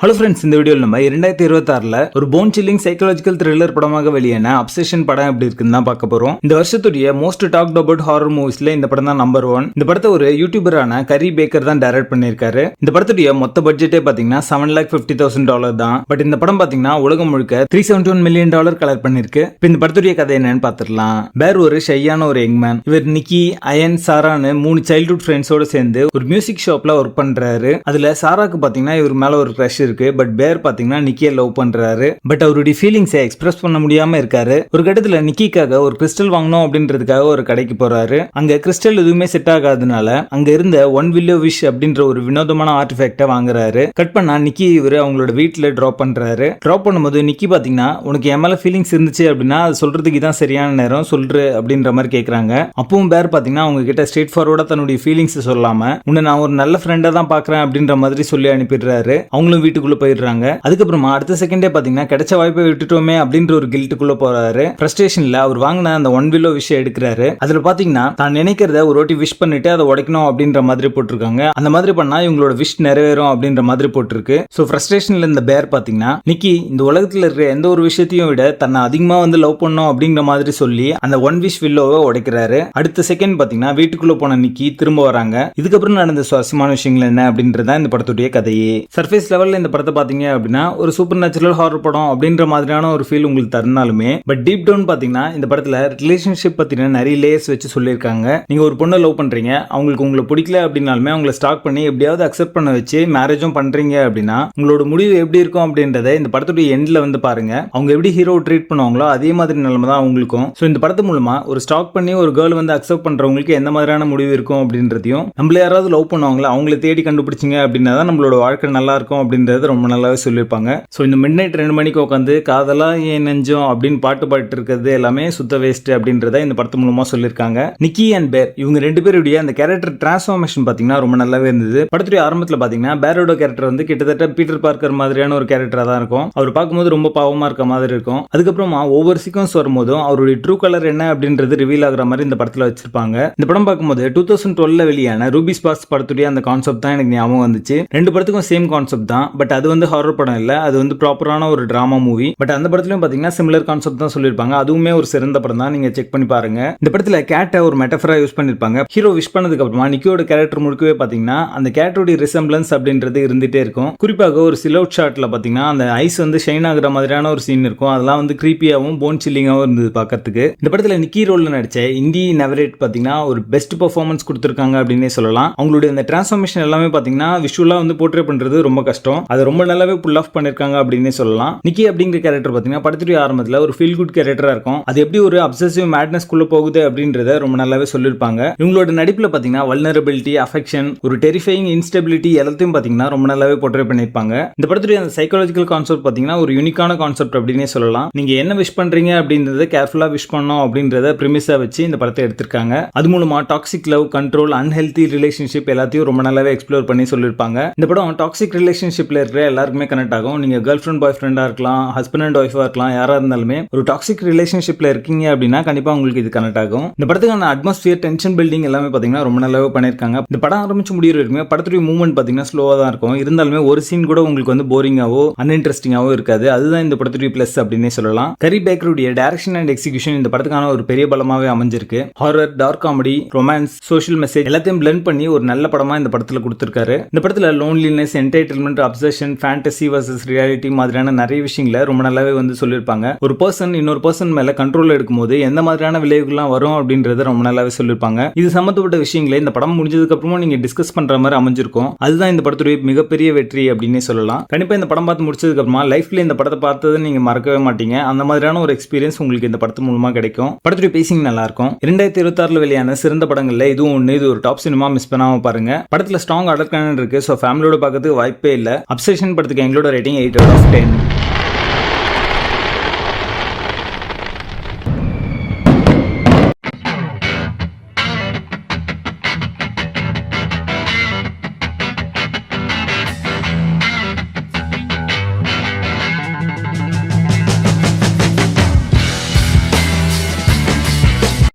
Hello friends, இந்த வீடியோவில் நம்ம 2026 ஒரு போன் சில்லிங் சைக்காலஜிக்கல் த்ரில்லர் படமாக வெளியான அப்சஷன் படம் எப்படி இருக்குன்னு தான் பார்க்க போறோம். இந்த வருஷத்துடைய மோஸ்ட் டாக்ட் அபவுட் ஹாரர் மூவிஸ்ல இந்த படம் தான் நம்பர் 1. இந்த படத்தை ஒரு யூடியூபரான கரி பேக்கர் தான் டைரக்ட் பண்ணிருக்காரு. இந்த படத்துடைய மொத்த பட்ஜெட்டே பாத்தீங்கன்னா $750,000 தான். பட் இந்த படம் பாத்தீங்கன்னா உலகம் முழுக்க $371 million கலெக்ட் பண்ணிருக்கு. இப்போ இந்த படத்துடைய கதை என்னன்னு பாத்துடலாம். பேர் ஒரு ஷையான ஒரு யங்மேன். இவர் நிக்கி, அயன், சாரான்னு 3 சைல்ட்ஹுட் ஃப்ரெண்ட்ஸோட சேர்ந்து ஒரு மியூசிக் ஷாப்ல ஒர்க் பண்றாரு. அதுல சாராக்கு பாத்தீங்கன்னா இவர் மேல ஒரு கிரஷ் இருக்கு. பட் பேர் பாத்தீங்கன்னா நிக்கியை லவ் பண்றாரு. பட் அவருடைய ஃபீலிங்ஸை எக்ஸ்பிரஸ் பண்ண முடியாம இருக்காரு. ஒரு கட்டத்துல நிக்கிக்காக ஒரு கிறிஸ்டல் வாங்கணும் அப்படின்றதுக்காக ஒரு கடைக்கு போறாரு. அங்க கிறிஸ்டல் எதுவுமே செட் ஆகாதனால அங்க இருந்த ஒன் வில்லோ விஷ் அப்படின்ற ஒரு வினோதமான ஆர்டிஃபேக்ட வாங்குறாரு. கட் பண்ணா நிக்கி இவரு அவங்களோட வீட்டுல டிராப் பண்றாரு. டிராப் பண்ணும்போது நிக்கி பாத்தீங்கன்னா உனக்கு என் மேல ஃபீலிங்ஸ் இருந்துச்சு அப்படின்னா அது சொல்றதுக்கு தான் சரியான நேரம் சொல்ற அப்படின்ற மாதிரி கேக்குறாங்க. அப்பவும் பேர் பாத்தீங்கன்னா அவங்க கிட்ட ஸ்ட்ரெயிட் ஃபார்வர்டா தன்னுடைய ஃபீலிங்ஸ் சொல்லாம உன்னை நான் ஒரு நல்ல ஃப்ரெண்டா தான் பாக்குறேன் அப்படின்ற மாதிரி சொல்லி அனுப்பிடுறாரு. அவங்களும் வீட்டுக்குள்ள போயிடுறாங்க. அதுக்கப்புறமா அடுத்த செகண்டே பாத்தீங்கன்னா கிடைச்ச வாய்ப்பை விட்டுட்டோமே அப்படின்ற ஒரு கில்ட்டுக்குள்ள போறாரு. ஃப்ரஸ்ட்ரேஷன்ல அவர் வாங்கின அந்த ஒன் வில்லோ விஷயம் எடுக்கிறாரு. அதுல பாத்தீங்கன்னா தான் நினைக்கிறத ஒரு வாட்டி விஷ் பண்ணிட்டு அதை உடைக்கணும் அப்படின்ற மாதிரி போட்டிருக்காங்க. அந்த மாதிரி பண்ணா இவங்களோட விஷ் நிறைவேறும் அப்படின்ற மாதிரி போட்டிருக்கு. சோ ஃப்ரஸ்ட்ரேஷன்ல இந்த பேர் பாத்தீங்கன்னா நிக்கி இந்த உலகத்துல இருக்கிற எந்த ஒரு விஷயத்தையும் விட தன்னை அதிகமா லவ் பண்ணும் அப்படிங்கிற மாதிரி சொல்லி அந்த ஒன் விஷ் வில்லோவை உடைக்கிறாரு. அடுத்த செகண்ட் பாத்தீங்கன்னா வீட்டுக்குள்ள போன நிக்கி திரும்ப வராங்க. இதுக்கப்புறம் நடந்த சுவாரஸ்யமான விஷயங்கள் என்ன அப்படின்றத இந்த படத்துடைய கதையே. சர்ஃபேஸ் லெவல்ல இந்த படத்தை பாத்தீங்க அப்படின்னா ஒரு சூப்பர் நேச்சுரல் ஹாரர் படம் அப்படின்ற மாதிரியான ஒரு ஃபீல் உங்களுக்கு தருனாலுமே பட் டீப் டவுன் பாத்தீங்கன்னா இந்த படத்துல ரிலேஷன்ஷிப் பத்தின நிறைய லேயர்ஸ் வச்சு சொல்லியிருக்காங்க. நீங்க ஒரு பொண்ணை லவ் பண்றீங்க, அவங்களுக்கு உங்களை பிடிக்கல அப்படின்னாலுமே அவங்களை ஸ்டாக் பண்ணி எப்படியாவது அக்செப்ட் பண்ண வச்சு மேரேஜும் பண்றீங்க அப்படின்னா உங்களோட முடிவு எப்படி இருக்கும் அப்படின்றத இந்த படத்துடைய எண்ட்ல பாருங்க. அவங்க எப்படி ஹீரோ ட்ரீட் பண்ணுவாங்களோ அதே மாதிரி நிலைமை தான் அவங்களுக்கும். ஸோ இந்த படத்து மூலமா ஒரு ஸ்டாக் பண்ணி ஒரு கேர்ள் அக்செப்ட் பண்றவங்களுக்கு எந்த மாதிரியான முடிவு இருக்கும் அப்படின்றதையும் நம்மள யாராவது லவ் பண்ணுவாங்களா அவங்களை தேடி கண்டுபிடிச்சிங்க அப்படின்னா தான் நம்மளோட வாழ்க்கை நல்லா இருக்கும் அப்படின்றது ரொம்ப நல்லாவே சொல்லியிருப்பாங்க. ஸோ இந்த மிட் நைட் 2 மணிக்கு உட்காந்து காதலா ஏன் நெஞ்சம் அப்படின்னு பாட்டு பாட்டு இருக்கிறது எல்லாமே சுத்த வேஸ்ட் அப்படின்றத இந்த படத்து மூலமா சொல்லியிருக்காங்க. நிக்கி அண்ட் பேர் இவங்க 2 பேருடைய அந்த கேரக்டர் டிரான்ஸ்ஃபார்மேஷன் பாத்தீங்கன்னா ரொம்ப நல்லாவே இருந்தது. படத்துடைய ஆரம்பத்தில் பாத்தீங்கன்னா பேரோட கேரக்டர் கிட்டத்தட்ட பீட்டர் பார்க்கர் மாதிரியான ஒரு கேரக்டரா தான் இருக்கும். அவர் பார்க்கும்போது ரொம்ப பாவமா இருக்க மாதிரி இருக்கும். அதுக்கப்புறமா ஒவ்வொரு சீக்வன்ஸ் வரும்போதும் அவருடைய ட்ரூ கலர் என்ன அப்படின்றது ரிவீல் ஆகிற மாதிரி இந்த படத்துல வச்சிருப்பாங்க. இந்த படம் பார்க்கும்போது 2012 வெளியான ரூபி ஸ்பார்க்ஸ் படத்துடைய அந்த கான்செப்ட் தான் எனக்கு ஞாபகம் வந்துச்சு. 2 படத்துக்கும் சேம் கான்செப்ட் தான். பட் அது ஹாரர் படம் இல்ல, அது ப்ராப்பரான ஒரு டிராமா மூவி. பட் அந்த படத்துலயும் பாத்தீங்கன்னா சிமிலர் கான்செப்ட் தான் சொல்லிருப்பாங்க. அதுவுமே ஒரு சிறந்த படம் தான், நீங்க செக் பண்ணி பாருங்க. இந்த படத்துல கேட்டை ஒரு மெட்டஃபரா யூஸ் பண்ணிருப்பாங்க. ஹீரோ விஷ் பண்ணதுக்கு அப்புறமா நிக்கியோட கேரக்டர் முழுக்கவே பாத்தீங்கன்னா அந்த கேட்டோட ரிசம்பிளன்ஸ் அப்படின்றது இருந்துட்டே இருக்கும். குறிப்பாக ஒரு சிலவுட் ஷாட்ல பாத்தீங்கன்னா அந்த ஐஸ் ஷைன் ஆகுற மாதிரியான ஒரு சீன் இருக்கும். அதெல்லாம் கிரீப்பியாவும் போன் சில்லிங்காவும் இருந்தது பாக்கிறதுக்கு. இந்த படத்துல நிக்கி ரோல்ல நடிச்ச இந்தி நவரேட் பாத்தீங்கன்னா ஒரு பெஸ்ட் பெர்ஃபார்மன்ஸ் கொடுத்திருக்காங்க அப்படின்னே சொல்லலாம். அவங்களுடைய அந்த டிரான்ஸ்ஃபார்மேஷன் எல்லாமே பாத்தீங்கன்னா விஷுவலா போர்ட்ரே பண்றது ரொம்ப கஷ்டம். அது ரொம்ப நல்லாவே புல் ஆஃப் பண்ணிருக்காங்க அப்படின்னே சொல்லலாம். நிக்கி அப்படிங்கிற கேரக்டர் பாத்தீங்கன்னா படத்துடைய ஆரம்பத்துல ஒரு ஃபீல் குட் கேரக்டரா இருக்கும். அது எப்படி ஒரு அப்சசிவ் மேட்னஸ் குள்ள போகுது அப்படின்றத ரொம்ப நல்லாவே சொல்லிருப்பாங்க. இவங்களோட நடிப்புல பாத்தீங்கன்னா வல்னரபிலிட்டி, அஃபெக்ஷன், ஒரு டெரிஃபையிங் இன்ஸ்டெபிலிட்டி எல்லாத்தையும் பாத்தீங்கன்னா ரொம்ப நல்லாவே போர்ட்ரே பண்ணிருப்பாங்க. இந்த படத்துடைய அந்த சைக்காலஜிக்கல் கான்செப்ட் பாத்தீங்கன்னா ஒரு யூனிக்கான கான்செப்ட் அப்படின்னே சொல்லலாம். நீங்க என்ன விஷ் பண்றீங்க அப்படின்றத கேர்ஃபுல்லா விஷ் பண்ணணும் அப்படின்றத பிரிமிஸா வச்சு இந்த படத்தை எடுத்திருக்காங்க. அது மூலமா toxic love, control, unhealthy relationship எல்லாத்தையும் ரொம்ப நல்லாவே எக்ஸ்ப்ளோர் பண்ணி சொல்லிருப்பாங்க. இந்த படம் டாக்ஸிக் ரிலேஷன்ஷிப்ல இருக்கிற எல்லாருக்குமே கனெக்ட் ஆகும். நீங்க கேர்ள் ஃப்ரெண்ட் பாய் ஃப்ரெண்டா இருக்கலாம், ஹஸ்பண்ட் அண்ட் ஒய்ஃபா இருக்கலாம், யாரா இருந்தாலுமே ஒரு டாக்ஸிக் ரிலேஷன்ஷிப்ல இருக்கீங்க அப்படின்னா கண்டிப்பா உங்களுக்கு இது கனெக்ட் ஆகும். இந்த படத்துக்கான அட்மாஸ்பியர், டென்ஷன் பில்டிங் எல்லாமே பாத்தீங்கன்னா ரொம்ப நல்லாவே பண்ணிருக்காங்க. இந்த படம் ஆரம்பிச்சு முடிகிற வரைக்கும் படத்துடைய மூவ்மெண்ட் பாத்தீங்கன்னா ஸ்லோவா தான் இருக்கும். இருந்தாலுமே ஒரு சீன் கூட உங்களுக்கு போரிங்காவோ அன்இன்ட்ரெஸ்டிங்காவோ இருக்காது. அதுதான் இந்த படத்துடைய பிளஸ் அப்படின்னே சொல்லலாம். கரி பேக்கருடைய டைரக்ஷன் அண்ட் எக்ஸிகியூஷன் இந்த படத்துக்கான ஒரு பெரிய பலமாவே அமைஞ்சிருக்கு. Horror, dark comedy, romance, social message எல்லாத்தையும் பிளெண்ட் பண்ணி ஒரு நல்ல படமா இந்த படத்துல கொடுத்திருக்காரு. இந்த படத்துல loneliness, entertainment, obsession, fantasy versus reality மாதிரியான நிறைய விஷயங்களை ரொம்ப நல்லாவே சொல்லிருப்பாங்க. ஒரு பர்சன் இன்னொரு பர்சன் மேல கண்ட்ரோல் எடுக்கும்போது எந்த மாதிரியான விளைவுகள்லாம் வரும் அப்படின்றத ரொம்ப நல்லாவே சொல்லிருப்பாங்க. இது சம்பந்தப்பட்ட விஷயங்களை இந்த படம் முடிஞ்சதுக்கு அப்புறமா நீங்க டிஸ்கஸ் பண்ற மாதிரி அமைஞ்சிருக்கும். அதுதான் இந்த படத்துடைய மிகப்பெரிய வெற்றி அப்படின்னே சொல்லலாம். கண்டிப்பா இந்த படம் பார்த்து முடிச்சதுக்கு அப்புறமா லைஃப்ல இந்த படத்தை பார்த்ததை நீங்க மறக்கவே மாட்டீங்க. அந்த மாதிரியான ஒரு எக்ஸ்பீரியன்ஸ் உங்களுக்கு இந்த படத்து மூலமா கிடைக்கும். படத்துடைய பேசிங் நல்லா இருக்கும். 2026 வெளியான சிறந்த படங்கள்ல இதுவும் ஒண்ணு. இது ஒரு டாப் சினிமா, மிஸ் பண்ணாம பாருங்க. படத்துல ஸ்ட்ராங் அடர்கான இருக்கு. சோ ஃபேமிலியோட பார்க்கறதுக்கு வாய்ப்பே இல்ல. அப்சஷன் படத்துக்கு எங்களோட ரேட்டிங் 8/10.